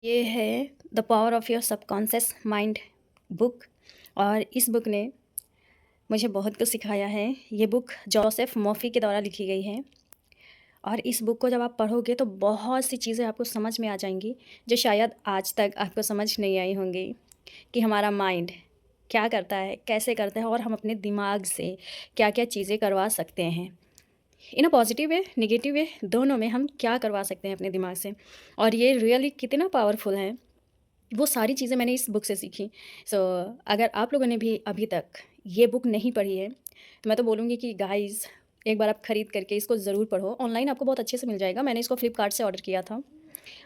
ये है the power of your subconscious mind book. और इस बुक ने मुझे बहुत कुछ सिखाया है। ये बुक जोसेफ मॉफी के द्वारा लिखी गई है। और इस बुक को जब आप पढ़ोगे तो बहुत सी चीज़ें आपको समझ में आ जाएंगी जो शायद आज तक आपको समझ नहीं आई होंगी कि हमारा माइंड क्या करता है, कैसे करता है, और हम अपने दिमाग से क्या क्या चीज़ें करवा सकते हैं। इन अ पॉजिटिव वे, निगेटिव वे, दोनों में हम क्या करवा सकते हैं अपने दिमाग से। और ये रियली कितना पावरफुल है, वो सारी चीज़ें मैंने इस बुक से सीखी। सो अगर आप लोगों ने भी अभी तक ये बुक नहीं पढ़ी है तो मैं तो बोलूँगी कि गाइज़ एक बार आप ख़रीद करके इसको ज़रूर पढ़ो। ऑनलाइन आपको बहुत अच्छे से मिल जाएगा। मैंने इसको फ्लिपकार्ट से ऑर्डर किया था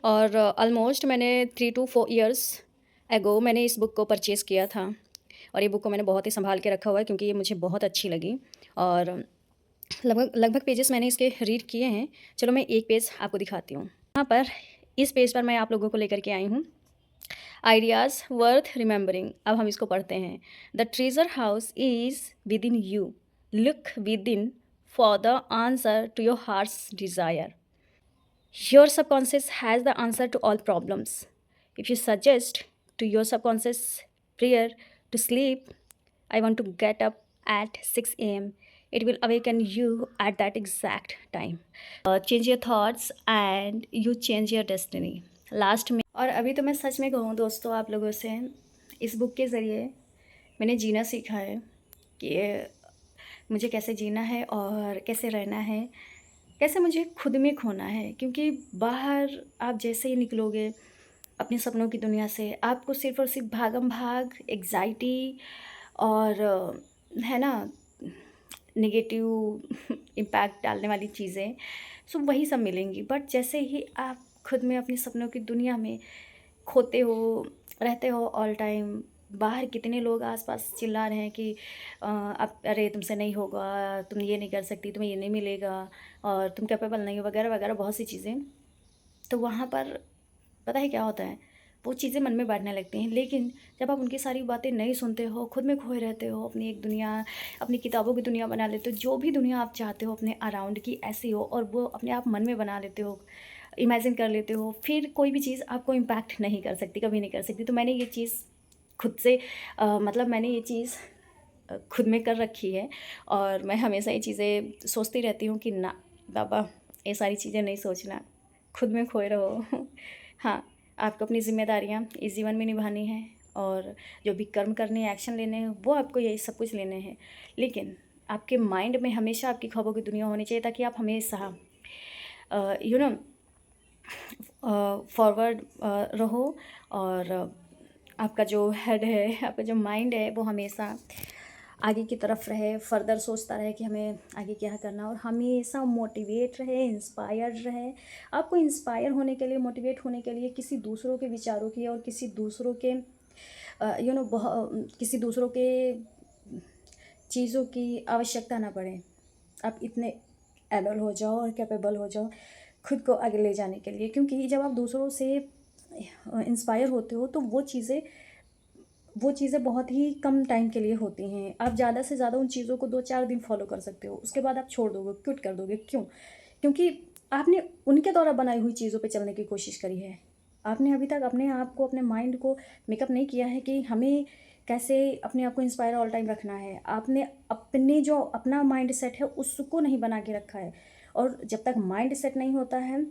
और ऑलमोस्ट मैंने 3 to 4 ईयर्स एगो मैंने इस बुक को परचेज़ किया था। और ये बुक को मैंने बहुत ही सँभाल के रखा हुआ है क्योंकि ये मुझे बहुत अच्छी लगी। और लगभग लगभग पेजेस मैंने इसके रीड किए हैं। चलो मैं एक पेज आपको दिखाती हूँ। यहाँ पर इस पेज पर मैं आप लोगों को लेकर के आई हूँ, आइडियाज़ वर्थ रिमेंबरिंग। अब हम इसको पढ़ते हैं। The treasure house is within you, look within for the answer to your heart's desire. Your subconscious has the answer to all problems. If you suggest to your subconscious prayer to sleep, I want to get up at 6 a.m. It will awaken you at that exact time. Change your thoughts and you change your destiny. Last में और अभी तो मैं सच में कहूँ दोस्तों, आप लोगों से इस बुक के ज़रिए मैंने जीना सीखा है कि मुझे कैसे जीना है और कैसे रहना है, कैसे मुझे खुद में खोना है। क्योंकि बाहर आप जैसे ही निकलोगे अपने सपनों की दुनिया से, आपको सिर्फ़ और सिर्फ भागम भाग, एग्ज़ाइटी और है ना, नेगेटिव इम्पैक्ट डालने वाली चीज़ें, सो वही सब मिलेंगी। बट जैसे ही आप खुद में अपने सपनों की दुनिया में खोते हो, रहते हो ऑल टाइम, बाहर कितने लोग आसपास चिल्ला रहे हैं कि अब अरे तुमसे नहीं होगा, तुम ये नहीं कर सकती, तुम्हें ये नहीं मिलेगा और तुम कैपेबल नहीं हो, वगैरह वगैरह बहुत सी चीज़ें। तो वहाँ पर पता है क्या होता है, वो चीज़ें मन में बैठने लगती हैं। लेकिन जब आप उनकी सारी बातें नहीं सुनते हो, खुद में खोए रहते हो, अपनी एक दुनिया, अपनी किताबों की दुनिया बना लेते हो, जो भी दुनिया आप चाहते हो अपने अराउंड की ऐसी हो, और वो अपने आप मन में बना लेते हो, इमेजिन कर लेते हो, फिर कोई भी चीज़ आपको इम्पैक्ट नहीं कर सकती, कभी नहीं कर सकती। तो मैंने ये चीज़ खुद से मतलब मैंने ये चीज़ खुद में कर रखी है। और मैं हमेशा ये चीज़ें सोचती रहती हूँ कि ना बाबा, ये सारी चीज़ें नहीं सोचना, खुद में खोए रहो। हाँ, आपको अपनी ज़िम्मेदारियाँ इस जीवन में निभानी है और जो भी कर्म करने हैं, एक्शन लेने हैं, वो आपको यही सब कुछ लेने हैं। लेकिन आपके माइंड में हमेशा आपकी ख्वाबों की दुनिया होनी चाहिए, ताकि आप हमेशा यू नो फॉरवर्ड रहो। और आपका जो हेड है, आपका जो माइंड है, वो हमेशा आगे की तरफ रहे, फर्दर सोचता रहे कि हमें आगे क्या करना, और हमेशा मोटिवेट रहे, इंस्पायर्ड रहे। आपको इंस्पायर होने के लिए, मोटिवेट होने के लिए किसी दूसरों के विचारों की और किसी दूसरों के किसी दूसरों के चीज़ों की आवश्यकता ना पड़े। आप इतने एबल हो जाओ और कैपेबल हो जाओ खुद को आगे ले जाने के लिए। क्योंकि जब आप दूसरों से इंस्पायर होते हो तो वो चीज़ें बहुत ही कम टाइम के लिए होती हैं। आप ज़्यादा से ज़्यादा उन चीज़ों को 2-4 दिन फॉलो कर सकते हो, उसके बाद आप छोड़ दोगे, क्विट कर दोगे। क्यों? क्योंकि आपने उनके द्वारा बनाई हुई चीज़ों पे चलने की कोशिश करी है। आपने अभी तक अपने आप को, अपने माइंड को मेकअप नहीं किया है कि हमें कैसे अपने आप को इंस्पायर ऑल टाइम रखना है। आपने अपने जो अपना माइंड सेट है उसको नहीं बना के रखा है। और जब तक माइंड सेट नहीं होता है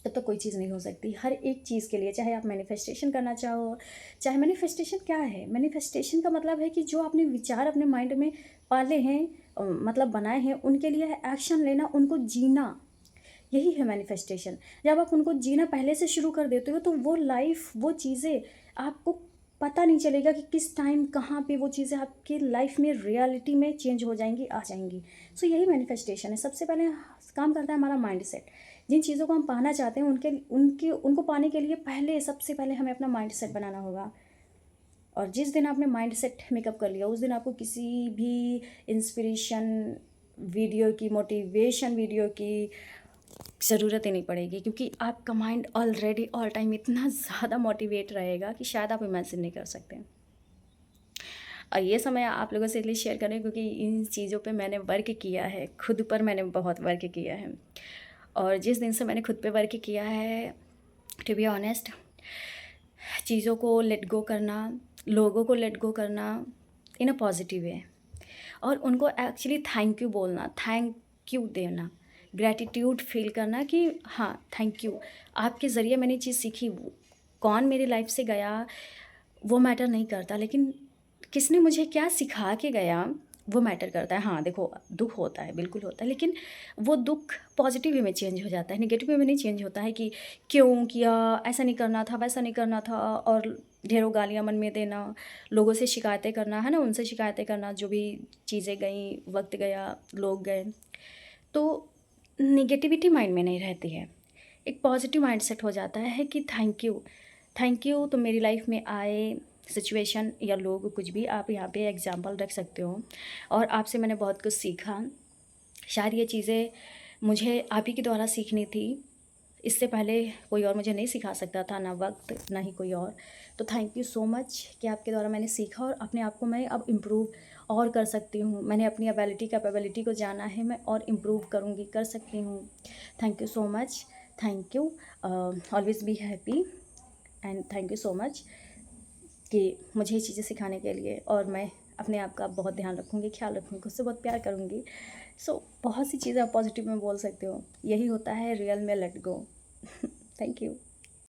तब तक कोई चीज़ नहीं हो सकती। हर एक चीज़ के लिए, चाहे आप मैनिफेस्टेशन करना चाहो, चाहे मैनिफेस्टेशन क्या है? मैनिफेस्टेशन का मतलब है कि जो आपने विचार अपने माइंड में पाले हैं, मतलब बनाए हैं, उनके लिए एक्शन लेना, उनको जीना, यही है मैनिफेस्टेशन। जब आप उनको जीना पहले से शुरू कर देते हो तो वो लाइफ, वो चीज़ें आपको पता नहीं चलेगा कि किस टाइम कहाँ पे वो चीज़ें आपकी लाइफ में रियलिटी में चेंज हो जाएंगी, आ जाएंगी। सो यही मैनिफेस्टेशन है। सबसे पहले काम करता है हमारा माइंड सेट। जिन चीज़ों को हम पाना चाहते हैं उनको पाने के लिए पहले, सबसे पहले हमें अपना माइंड सेट बनाना होगा। और जिस दिन आपने माइंड सेट मेकअप कर लिया, उस दिन आपको किसी भी इंस्पिरेशन वीडियो की, मोटिवेशन वीडियो की ज़रूरत ही नहीं पड़ेगी। क्योंकि आपका माइंड ऑलरेडी ऑल टाइम इतना ज़्यादा मोटिवेट रहेगा कि शायद आप इमेजिन नहीं कर सकते। और ये समय आप लोगों से इसलिए शेयर करें क्योंकि इन चीज़ों पे मैंने वर्क किया है, खुद पर मैंने बहुत वर्क किया है। और जिस दिन से मैंने खुद पे वर्क किया है, टू बी ऑनेस्ट, चीज़ों को लेट गो करना, लोगों को लेट गो करना इन अ पॉजिटिव वे, और उनको एक्चुअली थैंक यू बोलना, थैंक यू देना, ग्रैटिट्यूड फील करना कि हाँ थैंक यू, आपके ज़रिए मैंने चीज़ सीखी। कौन मेरी लाइफ से गया वो मैटर नहीं करता, लेकिन किसने मुझे क्या सिखा के गया वो मैटर करता है। हाँ देखो, दुख होता है, बिल्कुल होता है, लेकिन वो दुख पॉजिटिव वे में चेंज हो जाता है, नेगेटिव वे में नहीं चेंज होता है कि क्यों किया, ऐसा नहीं करना था, वैसा नहीं करना था, और ढेरों गालियाँ मन में देना, लोगों से शिकायतें करना, है ना, उनसे शिकायतें करना, जो भी चीज़ें गई, वक्त गया, लोग गए, तो नेगेटिविटी माइंड में नहीं रहती है, एक पॉजिटिव माइंडसेट हो जाता है कि थैंक यू तुम मेरी लाइफ में आए, सिचुएशन या लोग कुछ भी आप यहाँ पे एग्जांपल रख सकते हो, और आपसे मैंने बहुत कुछ सीखा। शायद ये चीज़ें मुझे आप ही के द्वारा सीखनी थी, इससे पहले कोई और मुझे नहीं सिखा सकता था, ना वक्त ना ही कोई और। तो थैंक यू सो मच कि आपके द्वारा मैंने सीखा, और अपने आप को मैं अब इम्प्रूव और कर सकती हूँ। मैंने अपनी एबिलिटी कैपेबिलिटी को जाना है, मैं और इम्प्रूव करूँगी, कर सकती हूँ। Thank you so much, thank you, always be happy, and thank you so much कि मुझे ये चीज़ें सिखाने के लिए, और मैं अपने आप का बहुत ध्यान रखूँगी, ख्याल रखूँगी, खुद से बहुत प्यार करूँगी। सो बहुत सी चीज़ें आप पॉजिटिव में बोल सकते हो, यही होता है रियल में लेट गो। Thank you.